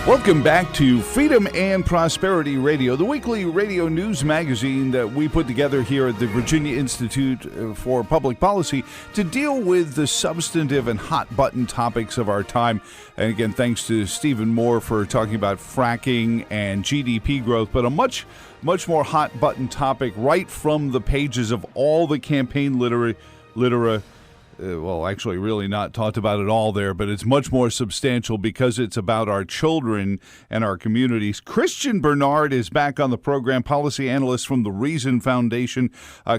Welcome back to Freedom and Prosperity Radio, the weekly radio news magazine that we put together here at the Virginia Institute for Public Policy to deal with the substantive and hot-button topics of our time. And again, thanks to Stephen Moore for talking about fracking and GDP growth, but a much more hot-button topic right from the pages of all the campaign well, actually really not talked about at all there, but it's much more substantial because it's about our children and our communities. Christian Bernard is back on the program, policy analyst from the Reason Foundation.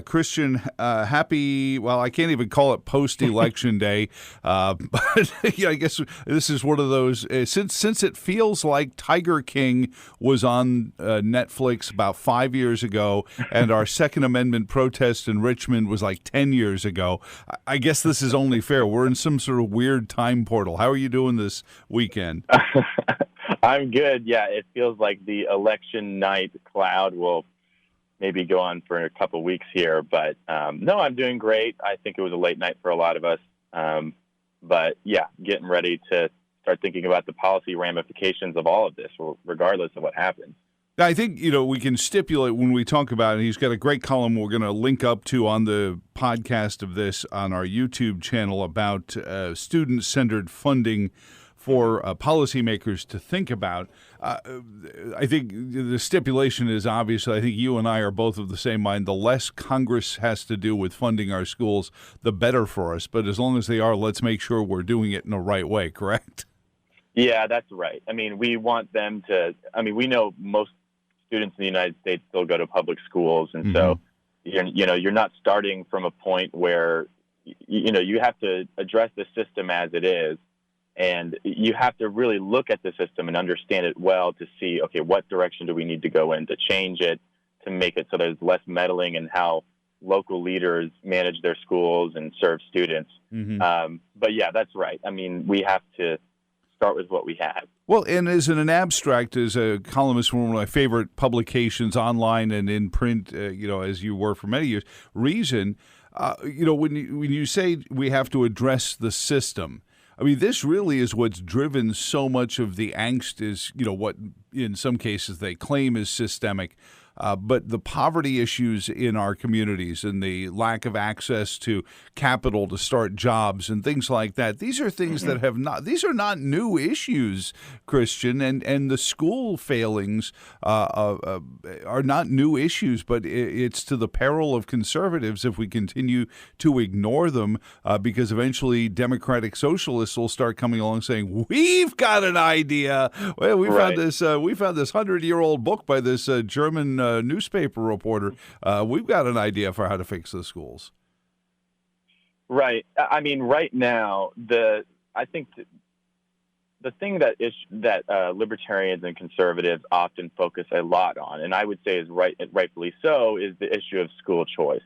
Christian, happy, well, I can't even call it post-election day, but yeah, I guess this is one of those, since it feels like Tiger King was on Netflix about 5 years ago, and our Second Amendment protest in Richmond was like 10 years ago, I guess this is only fair. We're in some sort of weird time portal. How are you doing this weekend? I'm good. Yeah, it feels like the election night cloud will maybe go on for a couple weeks here. But no, I'm doing great. I think it was a late night for a lot of us. But yeah, getting ready to start thinking about the policy ramifications of all of this, regardless of what happens. I think, we can stipulate when we talk about it, he's got a great column we're going to link up to on the podcast of this on our YouTube channel about student-centered funding for policymakers to think about. I think the stipulation is obvious. I think you and I are both of the same mind. The less Congress has to do with funding our schools, the better for us. But as long as they are, let's make sure we're doing it in the right way, correct? Yeah, that's right. I mean, we want them to, we know most students in the United States still go to public schools. And so, you're not starting from a point where, you have to address the system as it is. And you have to really look at the system and understand it well to see, okay, what direction do we need to go in to change it, to make it so there's less meddling in how local leaders manage their schools and serve students. But yeah, that's right. I mean, we have to start with what we have. Well, and as an abstract, as a columnist from one of my favorite publications online and in print, as you were for many years, Reason, when you say we have to address the system, I mean, this really is what's driven so much of the angst is, what in some cases they claim is systemic. But the poverty issues in our communities and the lack of access to capital to start jobs and things like that, these are things that these are not new issues, Christian, and the school failings are not new issues, but it's to the peril of conservatives if we continue to ignore them because eventually democratic socialists will start coming along saying, we've got an idea. Well, we found this 100-year-old book by this German newspaper reporter. We've got an idea for how to fix the schools. Right. I mean, right now, I think the thing that libertarians and conservatives often focus a lot on, and I would say is rightfully so, is the issue of school choice.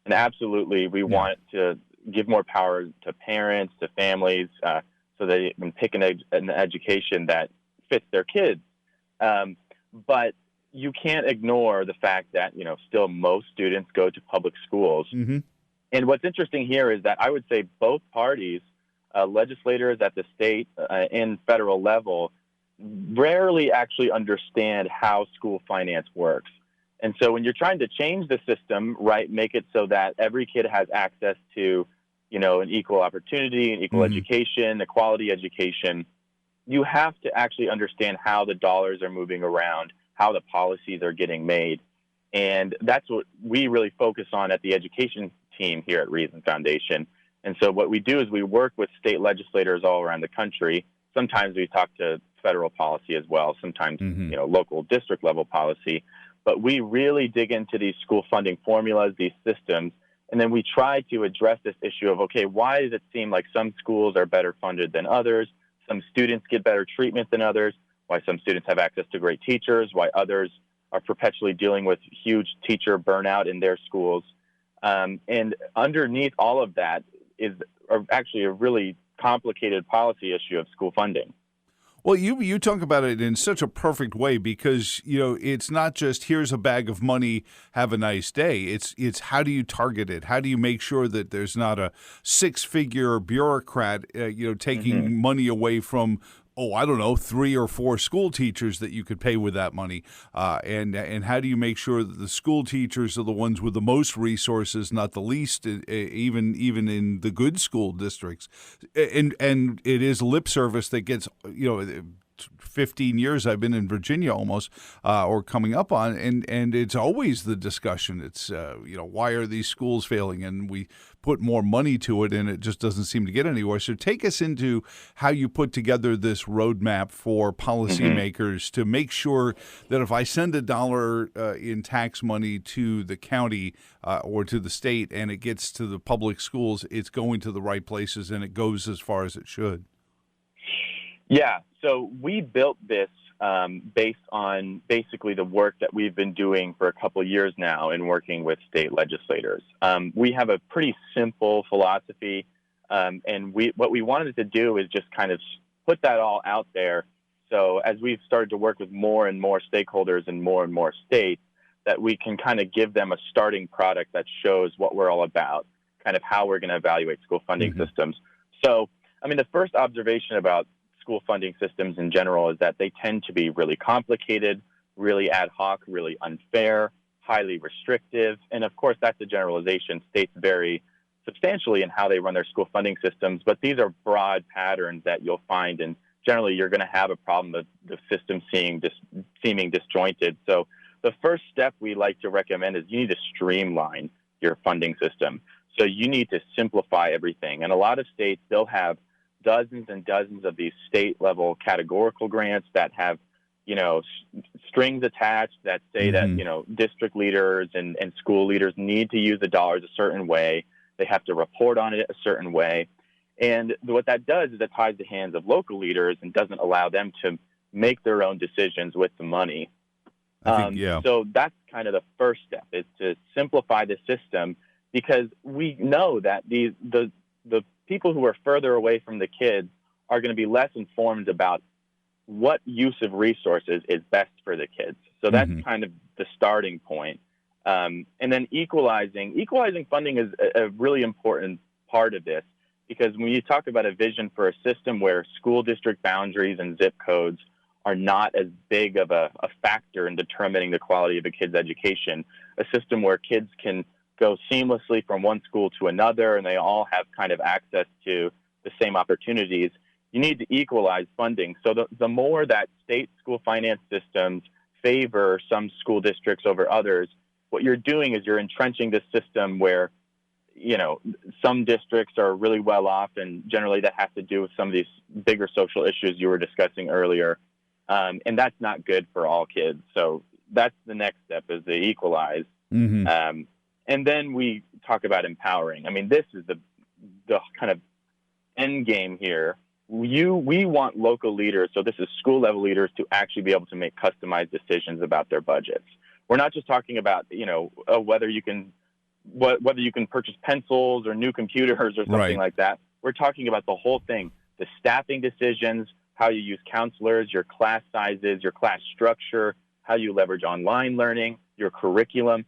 And absolutely, we want to give more power to parents, to families, so they can pick an education that fits their kids. But you can't ignore the fact that, still most students go to public schools. And what's interesting here is that I would say both parties, legislators at the state and federal level, rarely actually understand how school finance works. And so when you're trying to change the system, make it so that every kid has access to, an equal opportunity, an equal education, a quality education, you have to actually understand how the dollars are moving around, how the policies are getting made. And that's what we really focus on at the education team here at Reason Foundation. And so what we do is we work with state legislators all around the country. Sometimes we talk to federal policy as well, sometimes, local district level policy. But we really dig into these school funding formulas, these systems, and then we try to address this issue of, okay, why does it seem like some schools are better funded than others? Some students get better treatment than others? Why some students have access to great teachers, why others are perpetually dealing with huge teacher burnout in their schools. And underneath all of that is actually a really complicated policy issue of school funding. Well, you talk about it in such a perfect way because, it's not just here's a bag of money, have a nice day. It's how do you target it? How do you make sure that there's not a six-figure bureaucrat, taking money away from Oh, I don't know, 3 or 4 school teachers that you could pay with that money. And how do you make sure that the school teachers are the ones with the most resources, not the least, even in the good school districts? And it is lip service that gets, 15 years I've been in Virginia almost, or coming up on, and it's always the discussion. It's, why are these schools failing? And we put more money to it, and it just doesn't seem to get anywhere. So take us into how you put together this roadmap for policymakers to make sure that if I send $1 in tax money to the county or to the state and it gets to the public schools, it's going to the right places and it goes as far as it should. Yeah, so we built this based on basically the work that we've been doing for a couple of years now in working with state legislators. We have a pretty simple philosophy, and what we wanted to do is just kind of put that all out there. So as we've started to work with more and more stakeholders and more states, that we can kind of give them a starting product that shows what we're all about, kind of how we're going to evaluate school funding systems. So, the first observation about school funding systems in general is that they tend to be really complicated, really ad hoc, really unfair, highly restrictive. And of course, that's a generalization. States vary substantially in how they run their school funding systems, but these are broad patterns that you'll find, and generally you're going to have a problem with the system seeming disjointed. So the first step we like to recommend is you need to streamline your funding system. So you need to simplify everything. And a lot of states, they'll have dozens and dozens of these state-level categorical grants that have, strings attached that say that, district leaders and school leaders need to use the dollars a certain way. They have to report on it a certain way. And what that does is it ties the hands of local leaders and doesn't allow them to make their own decisions with the money. So that's kind of the first step, is to simplify the system, because we know that the people who are further away from the kids are going to be less informed about what use of resources is best for the kids. So that's kind of the starting point. And then equalizing funding is a really important part of this, because when you talk about a vision for a system where school district boundaries and zip codes are not as big of a factor in determining the quality of a kid's education, a system where kids can go seamlessly from one school to another and they all have kind of access to the same opportunities, you need to equalize funding. So the more that state school finance systems favor some school districts over others, what you're doing is you're entrenching this system where, some districts are really well off, and generally that has to do with some of these bigger social issues you were discussing earlier. And that's not good for all kids. So that's the next step, is to equalize. And then we talk about empowering. This is the kind of end game here. We want local leaders, so this is school level leaders, to actually be able to make customized decisions about their budgets. We're not just talking about, whether you can purchase pencils or new computers or something like that. We're talking about the whole thing, the staffing decisions, how you use counselors, your class sizes, your class structure, how you leverage online learning, your curriculum.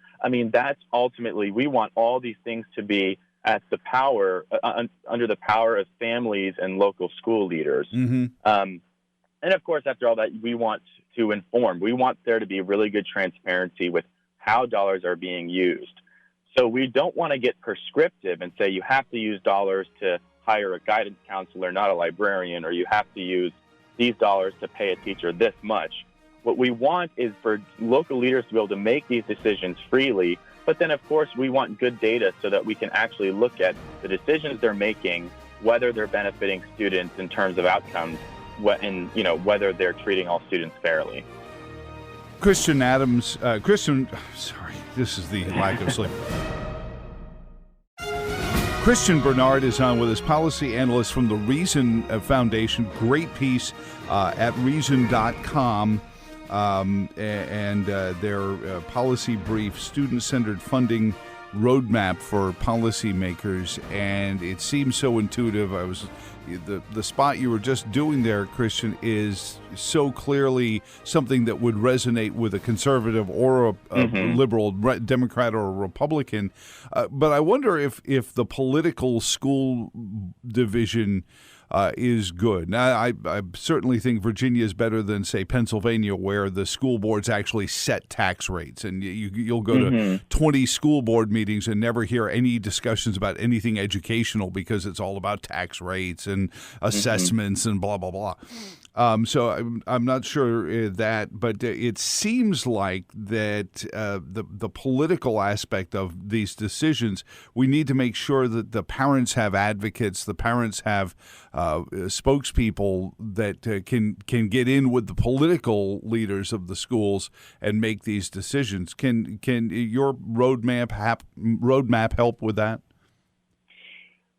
That's ultimately, we want all these things to be at the power, under the power of families and local school leaders. And of course, after all that, we want to inform. We want there to be really good transparency with how dollars are being used. So we don't want to get prescriptive and say you have to use dollars to hire a guidance counselor, not a librarian, or you have to use these dollars to pay a teacher this much. What we want is for local leaders to be able to make these decisions freely. But then, of course, we want good data so that we can actually look at the decisions they're making, whether they're benefiting students in terms of outcomes, and whether they're treating all students fairly. Christian, sorry, this is the lack of sleep. Christian Bernard is on with us, policy analyst from the Reason Foundation. Great piece at reason.com. And their policy brief, student-centered funding roadmap for policymakers, and it seems so intuitive. The spot you were just doing there, Christian, is so clearly something that would resonate with a conservative or a liberal, Democrat or a Republican. But I wonder if the political school division is good. Now, I certainly think Virginia is better than, say, Pennsylvania, where the school boards actually set tax rates, and you'll go to 20 school board meetings and never hear any discussions about anything educational because it's all about tax rates and assessments and blah, blah, blah. So I'm not sure that, but it seems like that the political aspect of these decisions, we need to make sure that the parents have advocates, the parents have spokespeople that can get in with the political leaders of the schools and make these decisions. Can your roadmap help with that?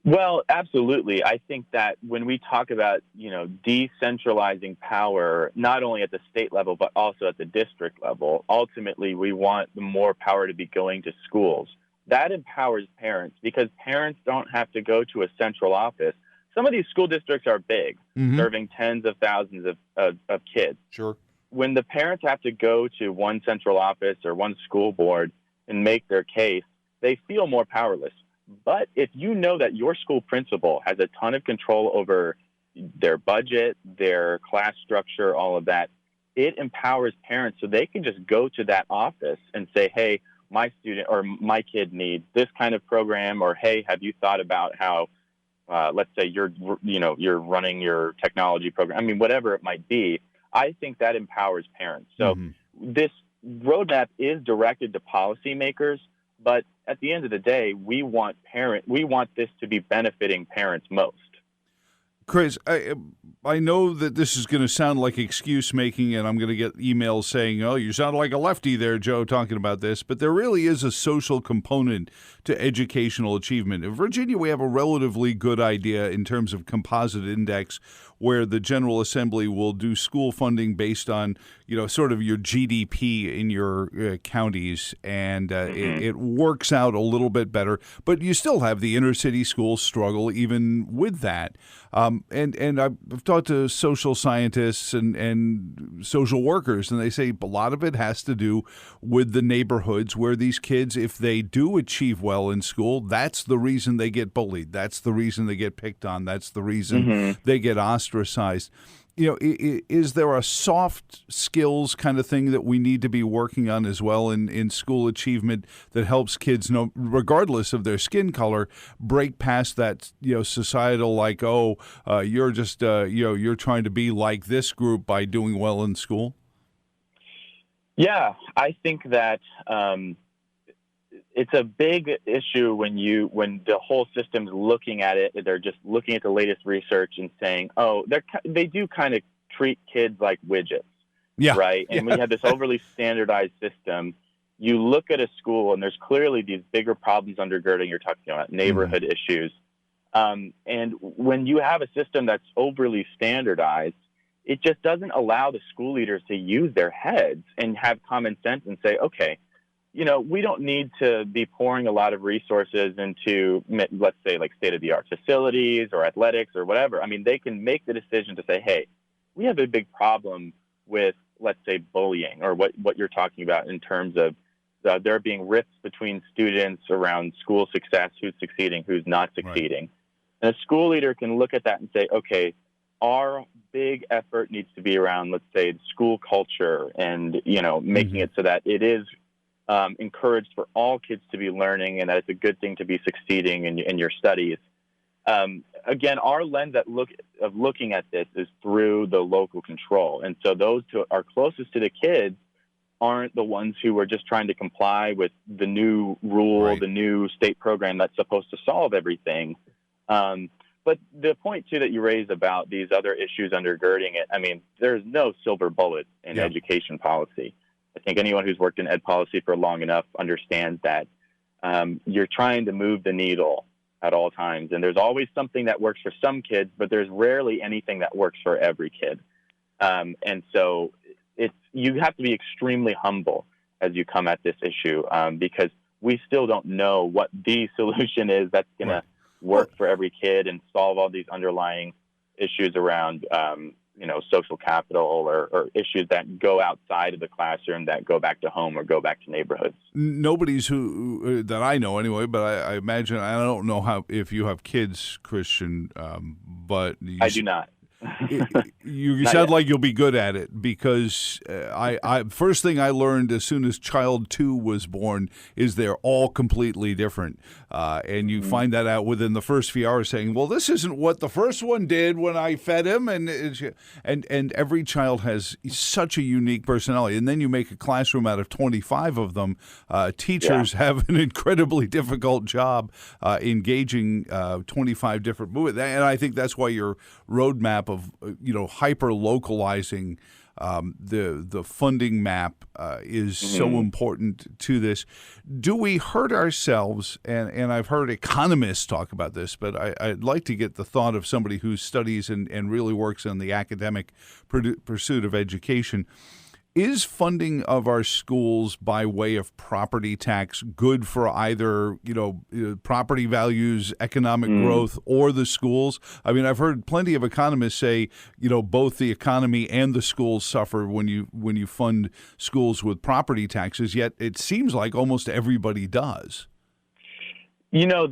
Well, absolutely. I think that when we talk about, decentralizing power, not only at the state level, but also at the district level, ultimately we want more power to be going to schools. That empowers parents because parents don't have to go to a central office. Some of these school districts are big, serving tens of thousands of kids. Sure. When the parents have to go to one central office or one school board and make their case, they feel more powerless. But if you know that your school principal has a ton of control over their budget, their class structure, all of that, it empowers parents so they can just go to that office and say, hey, my student or my kid needs this kind of program, or hey, have you thought about how, let's say you're running your technology program. I mean, whatever it might be, I think that empowers parents. So this roadmap is directed to policymakers, but at the end of the day, we want this to be benefiting parents most. Chris, I know that this is going to sound like excuse making, and I'm going to get emails saying, oh, you sound like a lefty there, Joe, talking about this. But there really is a social component to educational achievement. In Virginia, we have a relatively good idea in terms of composite index, where the General Assembly will do school funding based on, sort of your GDP in your counties, and it works out a little bit better. But you still have the inner city schools struggle even with that. And I've talked to social scientists and social workers, and they say a lot of it has to do with the neighborhoods where these kids, if they do achieve well in school, that's the reason they get bullied. That's the reason they get picked on. That's the reason they get ostracized. Is there a soft skills kind of thing that we need to be working on as well in school achievement that helps kids, regardless of their skin color, break past that, societal like, you're just, you're trying to be like this group by doing well in school? Yeah, I think that it's a big issue when the whole system's looking at it. They're just looking at the latest research and saying, they do kind of treat kids like widgets, right? And we have this overly standardized system. You look at a school, and there's clearly these bigger problems undergirding. You're talking about neighborhood issues. And when you have a system that's overly standardized, it just doesn't allow the school leaders to use their heads and have common sense and say, okay, we don't need to be pouring a lot of resources into, let's say, like state-of-the-art facilities or athletics or whatever. I mean, they can make the decision to say, hey, we have a big problem with, let's say, bullying, or what you're talking about in terms of there being rifts between students around school success, who's succeeding, who's not succeeding. Right. And a school leader can look at that and say, okay, our big effort needs to be around, let's say, school culture and, making it so that it is encouraged for all kids to be learning, and that it's a good thing to be succeeding in your studies. Again, our lens of looking at this is through the local control. And so those who are closest to the kids aren't the ones who are just trying to comply with the new rule, the new state program that's supposed to solve everything. But the point, too, that you raised about these other issues undergirding it, I mean, there's no silver bullet in education policy. I think anyone who's worked in ed policy for long enough understands that you're trying to move the needle at all times. And there's always something that works for some kids, but there's rarely anything that works for every kid. And so you have to be extremely humble as you come at this issue, because we still don't know what the solution is that's going to work for every kid and solve all these underlying issues around social capital or issues that go outside of the classroom that go back to home or go back to neighborhoods. Nobody's who that I know anyway, but I imagine, I don't know how if you have kids, Christian, but I do not. You Not sound yet. like you'll be good at it, because I first thing I learned as soon as child 2 was born is they're all completely different, and you find that out within the first few hours, saying, well, this isn't what the first one did when I fed him, and every child has such a unique personality, and then you make a classroom out of 25 of them. Teachers have an incredibly difficult job engaging 25 different movements, and I think that's why your roadmap of hyper localizing the funding map is so important to this. Do we hurt ourselves? And I've heard economists talk about this, but I'd like to get the thought of somebody who studies and really works in the academic pursuit of education. Is funding of our schools by way of property tax good for either, property values, economic growth, or the schools? I mean, I've heard plenty of economists say, both the economy and the schools suffer when you fund schools with property taxes, yet it seems like almost everybody does.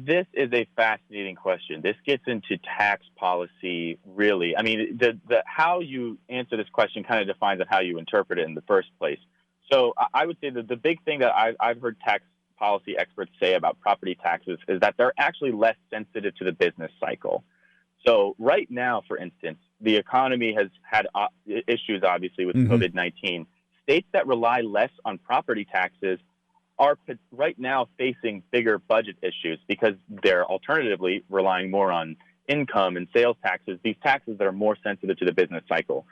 This is a fascinating question. This gets into tax policy, really. I mean, the how you answer this question kind of defines on how you interpret it in the first place. So I would say that the big thing that I've heard tax policy experts say about property taxes is that they're actually less sensitive to the business cycle. So right now, for instance, the economy has had issues, obviously, with COVID-19. States that rely less on property taxes are right now facing bigger budget issues because they're alternatively relying more on income and sales taxes, these taxes that are more sensitive to the business cycle.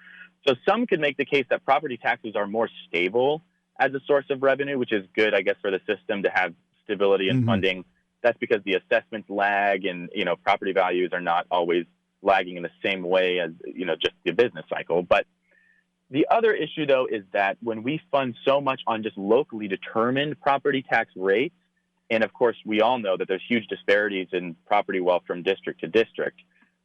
So some could make the case that property taxes are more stable as a source of revenue, which is good, I guess, for the system to have stability in funding. That's because the assessments lag and, property values are not always lagging in the same way as, just the business cycle. But the other issue, though, is that when we fund so much on just locally determined property tax rates, and of course, we all know that there's huge disparities in property wealth from district to district,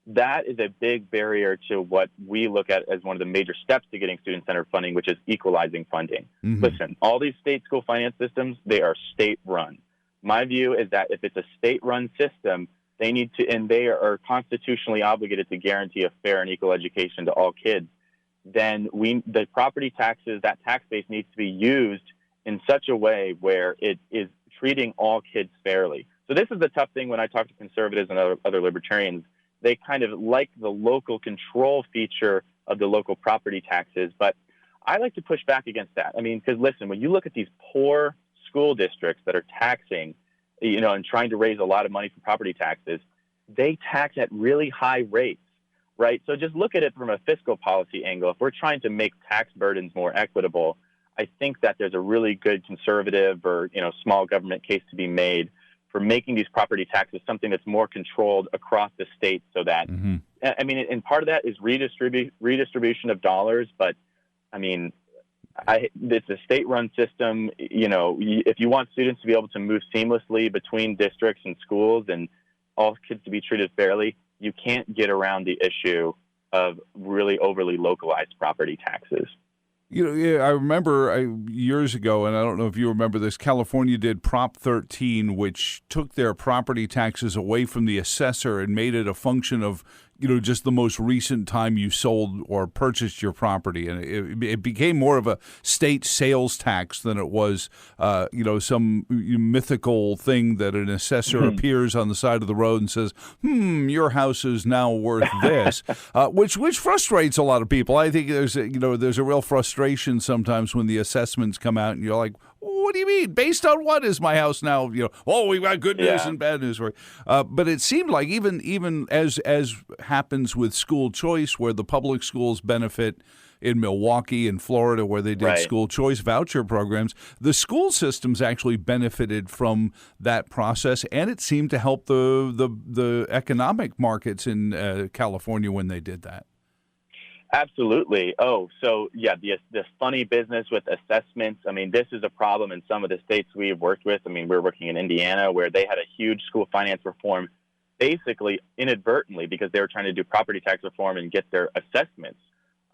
that is a big barrier to what we look at as one of the major steps to getting student-centered funding, which is equalizing funding. Listen, all these state school finance systems, they are state-run. My view is that if it's a state-run system, they need to, and they are constitutionally obligated to guarantee a fair and equal education to all kids. Then the property taxes, that tax base needs to be used in such a way where it is treating all kids fairly. So this is the tough thing when I talk to conservatives and other libertarians. They kind of like the local control feature of the local property taxes, but I like to push back against that. I mean, because listen, when you look at these poor school districts that are taxing, and trying to raise a lot of money for property taxes, they tax at really high rates. Right. So just look at it from a fiscal policy angle. If we're trying to make tax burdens more equitable, I think that there's a really good conservative or, small government case to be made for making these property taxes something that's more controlled across the state so that, I mean, and part of that is redistribution of dollars. But I mean, it's a state-run system. If you want students to be able to move seamlessly between districts and schools and all kids to be treated fairly, you can't get around the issue of really overly localized property taxes. I remember years ago, and I don't know if you remember this, California did Prop 13, which took their property taxes away from the assessor and made it a function of, just the most recent time you sold or purchased your property. And it became more of a state sales tax than it was, some mythical thing that an assessor appears on the side of the road and says, your house is now worth this, which frustrates a lot of people. I think there's a real frustration sometimes when the assessments come out and you're like, what do you mean? Based on what is my house now? We've got good news and bad news for you. But it seemed like even as happens with school choice, where the public schools benefit in Milwaukee and Florida, where they did school choice voucher programs, the school systems actually benefited from that process, and it seemed to help the economic markets in California when they did that. Absolutely. Oh, so yeah, this funny business with assessments. I mean, this is a problem in some of the states we've worked with. I mean, we're working in Indiana where they had a huge school finance reform, basically inadvertently because they were trying to do property tax reform and get their assessments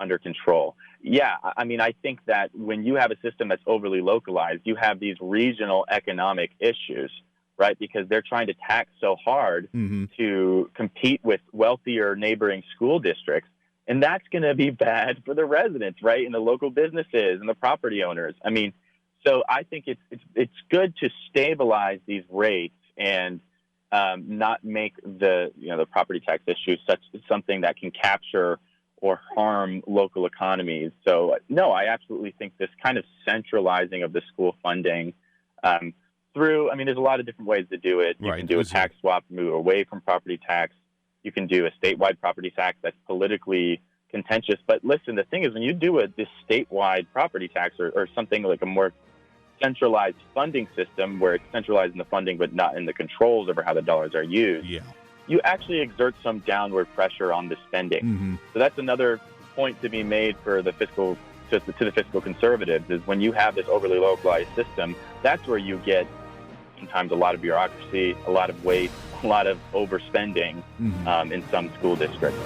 under control. Yeah, I mean, I think that when you have a system that's overly localized, you have these regional economic issues, right? Because they're trying to tax so hard to compete with wealthier neighboring school districts. And that's going to be bad for the residents, right? And the local businesses and the property owners. I mean, so I think it's good to stabilize these rates and not make the property tax issue something that can capture or harm local economies. So no, I absolutely think this kind of centralizing of the school funding there's a lot of different ways to do it. You can do a tax swap, move away from property tax. You can do a statewide property tax that's politically contentious. But listen, the thing is, when you do this statewide property tax or something like a more centralized funding system where it's centralized in the funding but not in the controls over how the dollars are used, you actually exert some downward pressure on the spending. So that's another point to be made for the fiscal to the fiscal conservatives is when you have this overly localized system, that's where you get sometimes a lot of bureaucracy, a lot of waste, a lot of overspending in some school districts.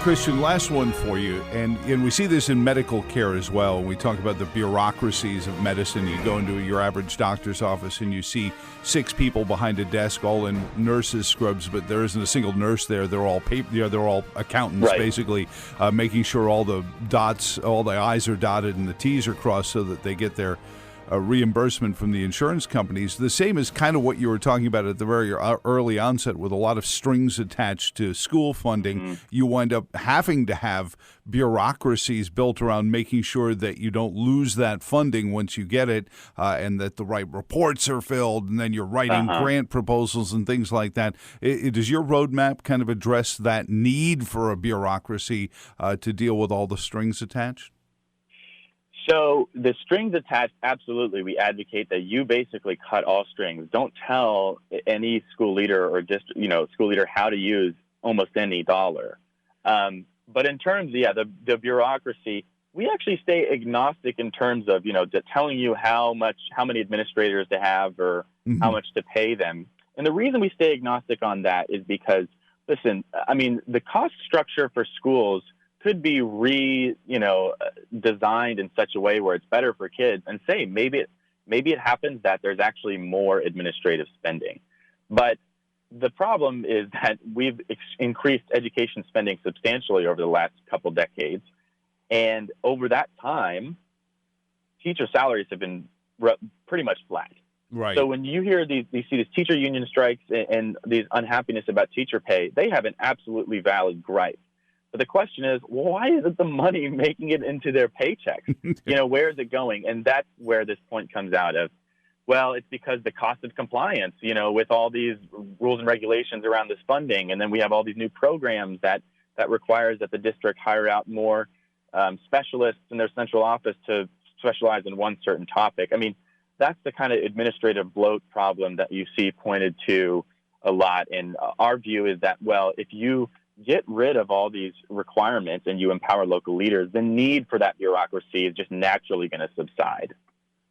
Christian, last one for you, and we see this in medical care as well. We talk about the bureaucracies of medicine. You go into your average doctor's office and you see 6 people behind a desk, all in nurses' scrubs, but there isn't a single nurse there. They're all they're all accountants, basically, making sure all the I's are dotted and the T's are crossed so that they get their reimbursement from the insurance companies. The same is kind of what you were talking about at the very early onset with a lot of strings attached to school funding. You wind up having to have bureaucracies built around making sure that you don't lose that funding once you get it and that the right reports are filled, and then you're writing grant proposals and things like that. Does your roadmap kind of address that need for a bureaucracy to deal with all the strings attached? So the strings attached, absolutely. We advocate that you basically cut all strings. Don't tell any school leader or school leader how to use almost any dollar. But in terms, the bureaucracy, we actually stay agnostic in terms of, telling you how many administrators to have or how much to pay them. And the reason we stay agnostic on that is because, listen, I mean, the cost structure for schools could be designed in such a way where it's better for kids, and say maybe it happens that there's actually more administrative spending. But the problem is that we've increased education spending substantially over the last couple decades, and over that time, teacher salaries have been pretty much flat. Right. So when you hear you see these teacher union strikes and these unhappiness about teacher pay, they have an absolutely valid gripe. But the question is, why isn't the money making it into their paychecks? Where is it going? And that's where this point comes out of, well, it's because the cost of compliance, with all these rules and regulations around this funding. And then we have all these new programs that requires that the district hire out more specialists in their central office to specialize in one certain topic. I mean, that's the kind of administrative bloat problem that you see pointed to a lot. And our view is that, well, if you get rid of all these requirements and you empower local leaders, the need for that bureaucracy is just naturally going to subside.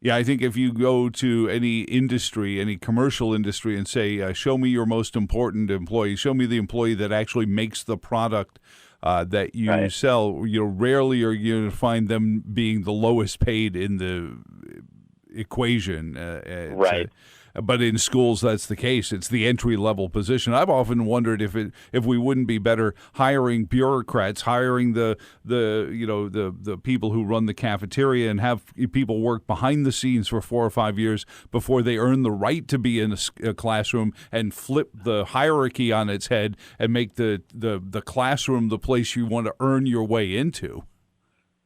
Yeah, I think if you go to any industry, any commercial industry, and say, show me your most important employee, show me the employee that actually makes the product that you sell, rarely are you going to find them being the lowest paid in the equation. But in schools, that's the case. It's the entry-level position. I've often wondered if we wouldn't be better hiring bureaucrats, hiring the people who run the cafeteria, and have people work behind the scenes for 4 or 5 years before they earn the right to be in a classroom, and flip the hierarchy on its head and make the classroom the place you want to earn your way into.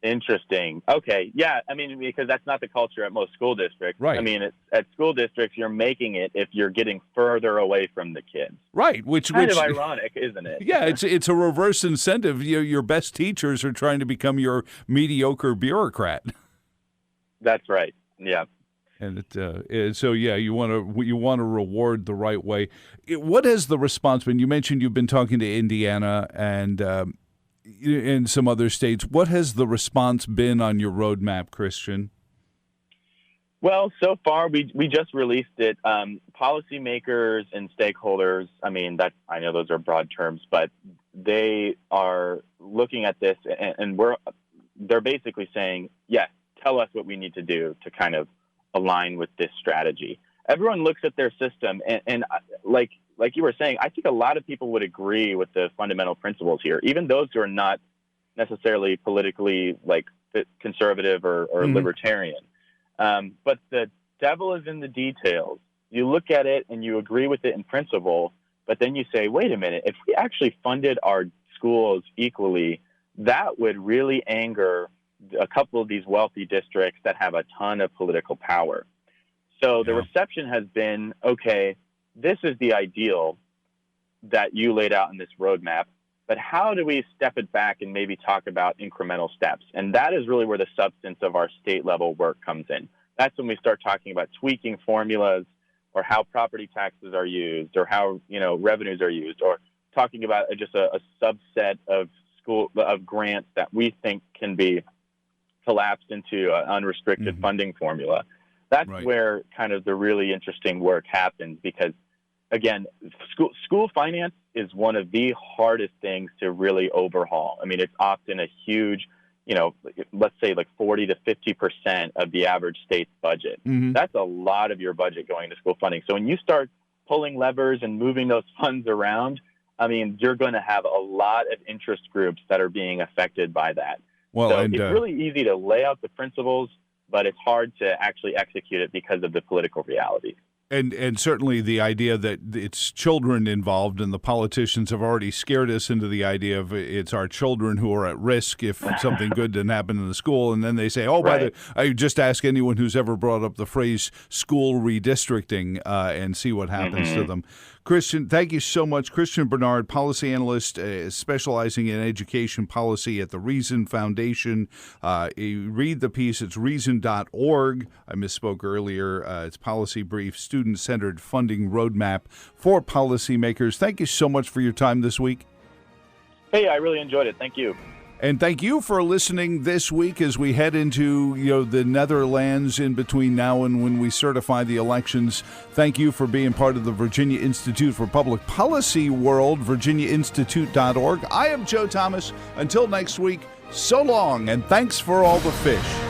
Interesting. Okay. Yeah. I mean, because that's not the culture at most school districts. Right. I mean, at school districts, you're making it if you're getting further away from the kids. Right. Which kind of ironic, isn't it? Yeah. It's a reverse incentive. Your best teachers are trying to become your mediocre bureaucrat. That's right. Yeah. And you want to reward the right way. What has the response been? You mentioned you've been talking to Indiana and in some other states. What has the response been on your roadmap, Christian? Well, so far we just released it. Policymakers and stakeholders. I mean, I know those are broad terms, but they are looking at this, and they're basically saying, yes, tell us what we need to do to kind of align with this strategy. Everyone looks at their system, and like you were saying, I think a lot of people would agree with the fundamental principles here, even those who are not necessarily politically like conservative or libertarian. But the devil is in the details. You look at it and you agree with it in principle, but then you say, wait a minute, if we actually funded our schools equally, that would really anger a couple of these wealthy districts that have a ton of political power. So the reception has been, okay, this is the ideal that you laid out in this roadmap, but how do we step it back and maybe talk about incremental steps? And that is really where the substance of our state level work comes in. That's when we start talking about tweaking formulas, or how property taxes are used, or how revenues are used, or talking about just a subset of grants that we think can be collapsed into an unrestricted funding formula. That's where kind of the really interesting work happens, because again, school finance is one of the hardest things to really overhaul. I mean, it's often a huge, let's say like 40 to 50% of the average state's budget. That's a lot of your budget going to school funding. So when you start pulling levers and moving those funds around, I mean, you're going to have a lot of interest groups that are being affected by that. Well, so it's really easy to lay out the principles, but it's hard to actually execute it because of the political realities. And certainly the idea that it's children involved, and the politicians have already scared us into the idea of it's our children who are at risk if something good didn't happen in the school. And then they say, I just ask anyone who's ever brought up the phrase school redistricting and see what happens to them. Christian, thank you so much. Christian Bernard, policy analyst, specializing in education policy at the Reason Foundation. You read the piece. It's reason.org. I misspoke earlier. It's Policy Brief, Student-Centered Funding Roadmap for Policymakers. Thank you so much for your time this week. Hey, I really enjoyed it. Thank you. And thank you for listening this week as we head into the Netherlands in between now and when we certify the elections. Thank you for being part of the Virginia Institute for Public Policy world, virginiainstitute.org. I am Joe Thomas. Until next week, so long, and thanks for all the fish.